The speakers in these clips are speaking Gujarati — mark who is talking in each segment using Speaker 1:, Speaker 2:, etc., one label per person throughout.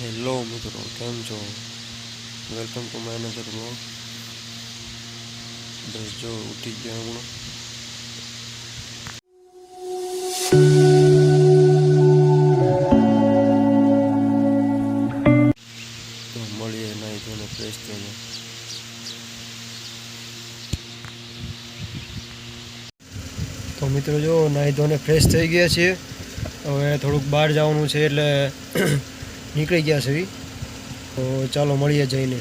Speaker 1: હેલો મિત્રો, કેમ છો? Welcome to my another vlog. બસ જો ઉઠી ગયા હમણાં. તો મળીએ નાઈ ધોઈને ફ્રેશ થઈને. તો મિત્રો જો નાઈ ધોઈને ફ્રેશ થઈ ગયા છીએ. હવે થોડુંક બહાર જવાનું છે એટલે નીકળી ગયા છે. તો ચાલો મળીએ જઈને.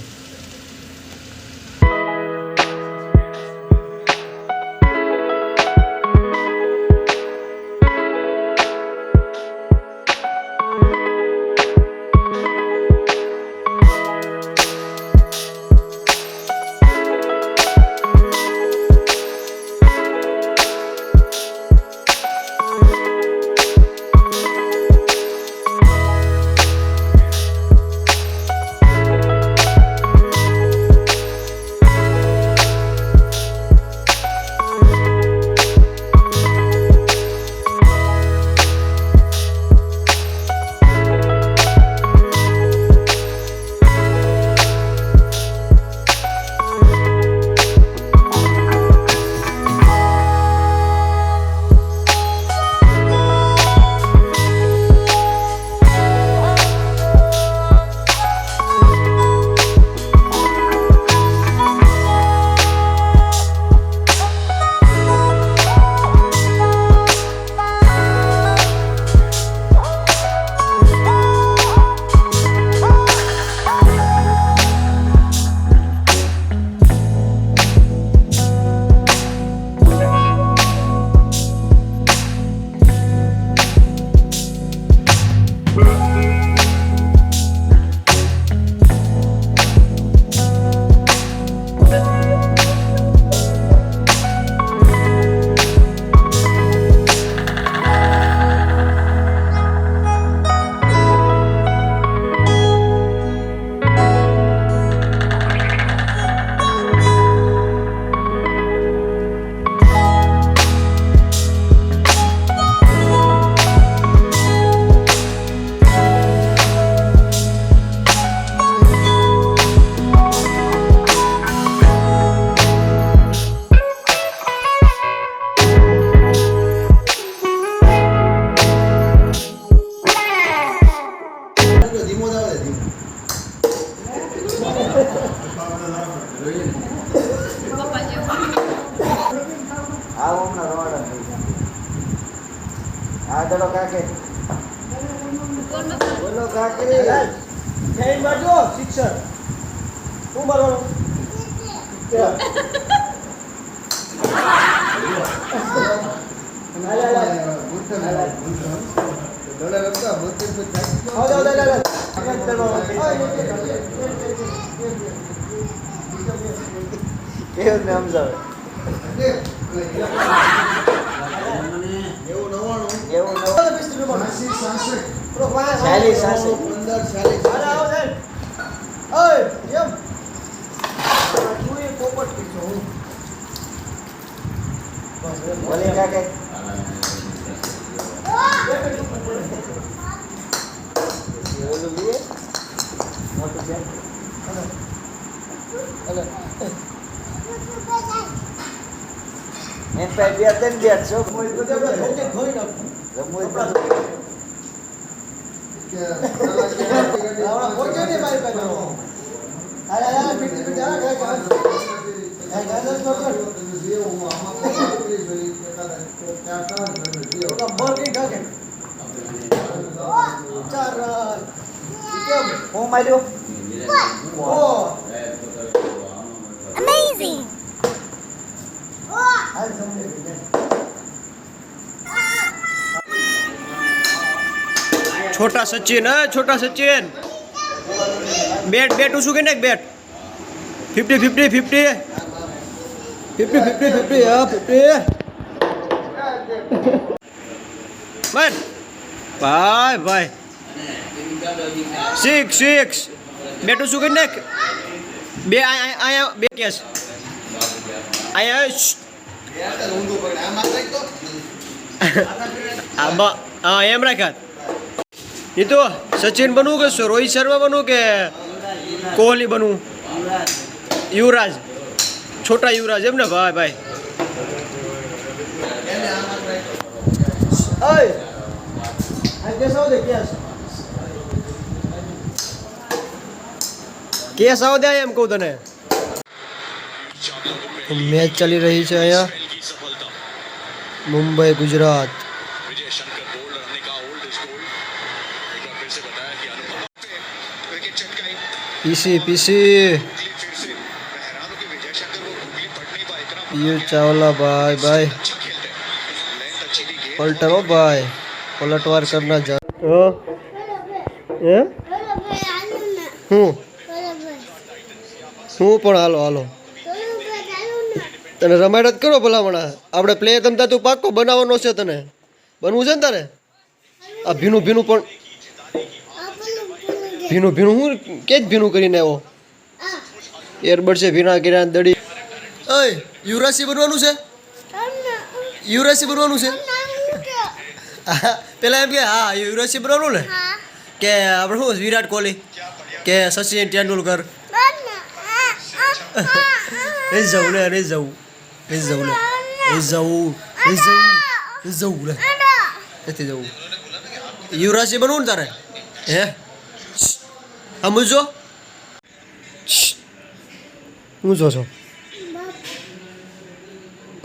Speaker 2: चलो काके बोलो काके जय बाजू शिक्षक तू बोलो કેવું નામ જાવે એવું ચાલી સાસે અંદર ચાલી આવો સાહેબ ઓય એમ તું એ પોપટ પીછો હું બસ બોલે કાકે ઓલું લીએ મોટું છે અલે એમ પે બે ત્રણ બેટ છો કોઈ બધે આપણે ખોઈ નાખું રમવું કે આવડા કોઈ નહીં મારી પાસે આલે આલે પીટી પીટી આ કાય કાય ગાયસ નો કર જે હું આમાં કરી ભરી એકા ત્યાં તો બોલ કે કાકે ચાર કેમ હું માર્યો ઓ અમેઝિંગ હાલ સમજે
Speaker 1: छोटा सचिन छोटा सचिन बैट बैट उसको कहने बैट 50-50 50 हाँ 50 मन भाई भाई 6 बैट उसको कहने बे आया बे कैस આમાં હા એમ રાખ્યા એ તો સચિન બનવું કે રોહિત શર્મા બનવું કે કોહલી બનવું યુવરાજ છોટા યુવરાજ એમ ને ભાઈ ભાઈ કેસ આવો દે એમ કહું તને મેચ ચાલી રહી છે અહીંયા મુંબઈ ગુજરાત पीसी पीयूष चावला भाई भाई पलटो भाई पलटवार करना जा હું પણ હાલો હાલો તને રમાડ જ કરો ભલામણા આપણે પ્લે તમતા તું પાક્કો બનાવવાનો છે તને બનવું છે ને તારે આ ભીનું ભીનું પણ ભીનું ભીનું હું કે જ ભીનું કરીને આવ્યો એરબડ છે ભીના કર્યા દડી ઓય યુવરાજસિંહ બનવાનું છે યુવરાજસિંહ બનવાનું છે પેલા એમ કે હા યુવરાજસિંહ બનવાનું ને કે આપણે શું વિરાટ કોહલી કે સચિન તેંડુલકર નહીં જવું લે નહીં જવું નહીં જવું લે નહીં જવું નહીં જવું નહીં જવું લે નથી જવું યુવરાજસિંહ બનવું ને તારે હે સમજો હું જો છો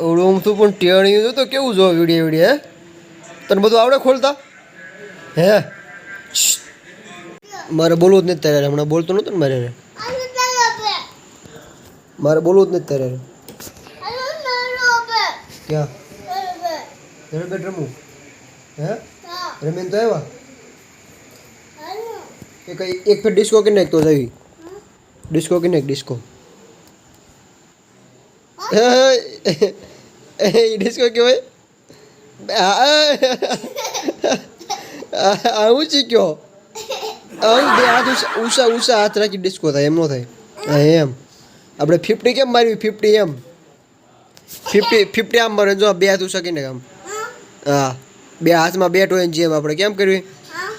Speaker 1: ઓળું તું પણ ટેણી તો કેવું જો વિડીયો હે તને બધું આવડે ખોલતા હે મારે બોલવું જ નથી ત્યારે હમણાં બોલતો નહોતો ને મારે બોલવું જ નથી ત્યારે ક્યાં બેટ રમવું હે રમીને તો આવ્યા एक फिर डिस्को की नेक तो सही डिस्को की नेक डिस्को डिस्को क्यों આવું શીખ્યો બે હાથ ઉષા ઉષા હાથ રાખી ડિસ્કો થાય એમ ન થાય એમ આપણે 50 કેમ માર્યું 50 એમ 50 આમ મારે જો બે હાથ ઉષા કીને આમ હા બે હાથમાં બેટ હોય જેમ આપણે કેમ કરવી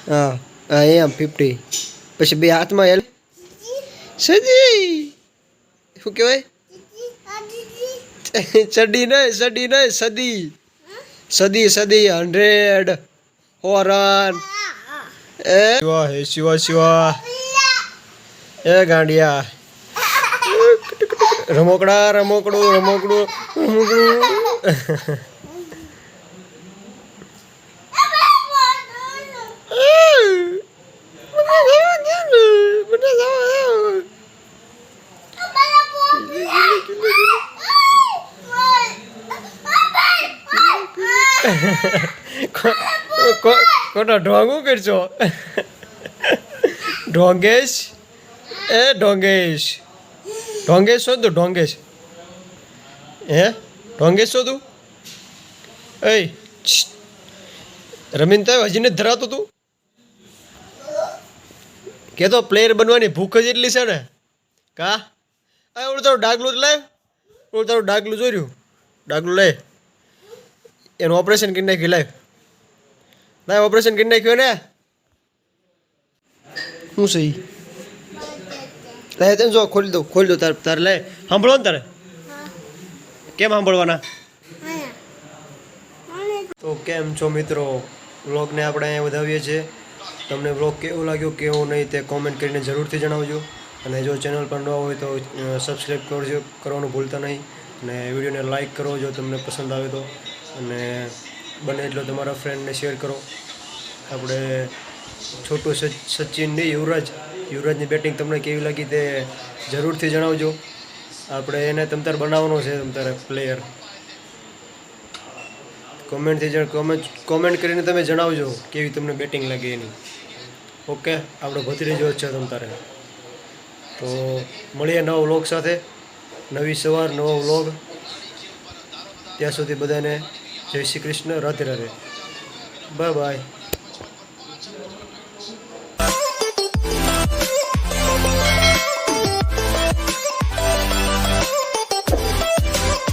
Speaker 1: હા હા એમ 50 પછી બે હાથમાં હેલ સદી શું કહેવાય સડી નહીં સદી સદી 100 હોરન એ શિવા એ ગાંડિયા રમકડું કોનો ઢોંગું કરશો ઢોંગેશ છો તું ઢોંગેશ હે ઢોંગેશ છો તું એ રમીન તો હજી ને ધરાતો તું કે તો પ્લેયર બનવાની ભૂખ જ એટલી છે ને કા ઓલું તારું ડાગલું જ લાવ ઓલું તારું ડાગલું જોર્યું ડાગલું લે એનું ઓપરેશન કરી નાખ્યું લાવ ઓપરેશન કરી નાખ્યું ને શું સહી લે તને જો ખોલી દો તારે લે સાંભળો ને તારે કેમ સાંભળવાના તો કેમ છો મિત્રો વ્લોગને આપણે અહીંયા વધાવીએ છીએ તમને વ્લોગ કેવો લાગ્યો કેવો નહીં તે કોમેન્ટ કરીને જરૂરથી જણાવજો અને જો ચેનલ પર નવા હોય તો સબસ્ક્રાઈબ કરવાનું ભૂલતા નહીં અને વિડીયોને લાઇક કરો જો તમને પસંદ આવે તો અને બને એટલો તમારા ફ્રેન્ડને શેર કરો આપણે છોટું સચિન નહીં યુવરાજની બેટિંગ તમને કેવી લાગી તે જરૂરથી જણાવજો આપણે એને તમતાર બનાવવાનો છે તમતારે પ્લેયર કોમેન્ટ કરીને તમે જણાવજો કેવી તમને બેટિંગ લાગી એની ઓકે આપણો ભત્રીજો જ છે તમતારે તો મળીએ નવા વ્લોગ સાથે નવી સવાર નવો વ્લોગ ત્યાં સુધી બધાને જય શ્રી કૃષ્ણ રાધે રાધે બાય બાય